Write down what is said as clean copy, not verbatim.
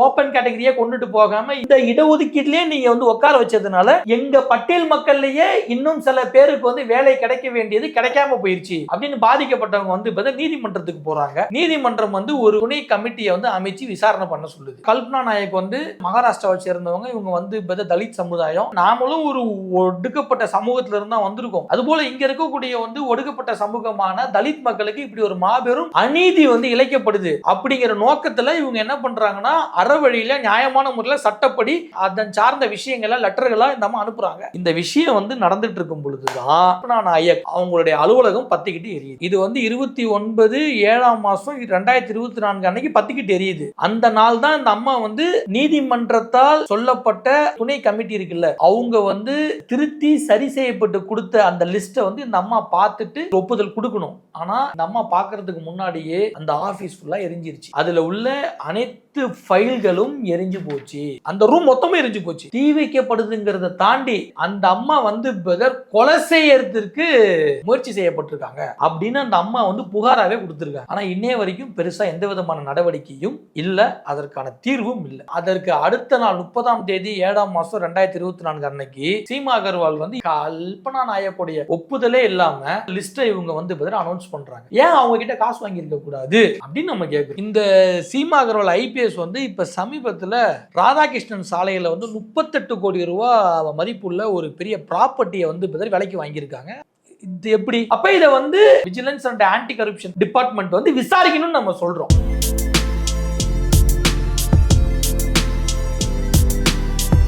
Open கேட்டகரியா கொண்டுட்டு போகாம இந்த இடஒதுக்கீட்டிலேயே நீங்க வந்து உட்கார வச்சதுனால எங்க பட்டியல் மக்கள்லயே இன்னும் சில பேருக்கு வந்து வேலை கிடைக்க வேண்டியது கிடைக்காம போயிருச்சு அப்படின்னு பாதிக்கப்பட்டவங்க வந்து நீதிமன்றத்துக்கு போறாங்க. நீதிமன்றம் வந்து ஒரு துணை கமிட்டியை வந்து அமைச்சு விசாரணை பண்ண சொல்லுது. கல்பனா நாயக் வந்து மகாராஷ்டிராவை சேர்ந்தவங்க, இவங்க வந்து தலித் சமுதாயம், நாமளும் ஒரு ஒடுக்கப்பட்ட சமூகத்துல இருந்தா வந்திருக்கோம், அதுபோல இங்க இருக்கக்கூடிய வந்து ஒடுக்கப்பட்ட சமூகமான தலித் மக்களுக்கு இப்படி ஒரு மாபெரும் அநீதி வந்து இழைக்கப்படுது அப்படிங்கிற நோக்கத்துல இவங்க என்ன பண்றாங்கன்னா அறவழியில நியாயமான முறையில் சட்டப்படி அதன் சார்ந்த விஷயங்களை லெட்டர்களா நம்ம அனுப்புறாங்க. இந்த விஷயம் வந்து நடந்துட்டு இருக்கும் பொழுதுதான் நாயக் அவங்களுடைய அலுவலகம் பத்திக்கிட்டு எரியுது. இது வந்து 29/7/2024 அன்னைக்கு பத்திக்கிட்டு எரியுது. அந்த நாள் தான் இந்த அம்மா வந்து நீதிமன்றத்தால் சொல்லப்பட்ட துணை கமிட்டி இருக்குல்ல, அவங்க வந்து திருத்தி சரி செய்யப்பட்டு கொடுத்த அந்த லிஸ்ட்டை வந்து இந்த அம்மா பார்த்துட்டு ஒப்புதல் கொடுக்கணும். ஆனா இந்த அம்மா பார்க்கறதுக்கு முன்னாடியே அந்த ஆபீஸ் ஃபுல்லா எரிஞ்சிருச்சு. அதுல உள்ள அனைத்து ஃபைல்களும் எரிஞ்சு போச்சு. அந்த ரூம் மொத்தமே எரிஞ்சு போச்சு. தீ வைக்கப்படுதுங்கிறத தாண்டி அந்த அம்மா வந்து கொலை செய்யறதுக்கு முயற்சி செய்யப்பட்டிருக்காங்க அப்படின்னு அந்த அம்மா வந்து புகாராவே கொடுத்திருக்காங்க. ஆனா இன்னைய வரைக்கும் பெருசா எந்த விதமான நடவடிக்கையும் இல்ல, அதற்கான தீர்வும் இல்லை. அதற்கு அடுத்த நாள் 30/7/2024 அன்னைக்கு சீமா அகர்வால் வந்து கல்பனா நாயக்குடைய ஒப்புதலே இல்லாம லிஸ்ட்டை இவங்க வந்து அனௌன்ஸ் பண்றாங்க. ஏன் அவங்க கிட்ட காசு வாங்கி இருக்க கூடாது அப்படின்னு நம்ம கேட்கிறோம். இந்த சீமா அகர்வால் ஐபிஎஸ் வந்து இப்ப சமீபத்துல ராதாகிருஷ்ணன் சாலையில வந்து 38 கோடி ரூபாய் மதிப்புள்ள ஒரு பெரிய ப்ராப்பர்ட்டியை வந்து விலைக்கு வாங்கியிருக்காங்க. இது எப்படி? அப்ப இதை வந்து vigilance and anti corruption department வந்து விசாரிக்கணும்னு நம்ம சொல்றோம்.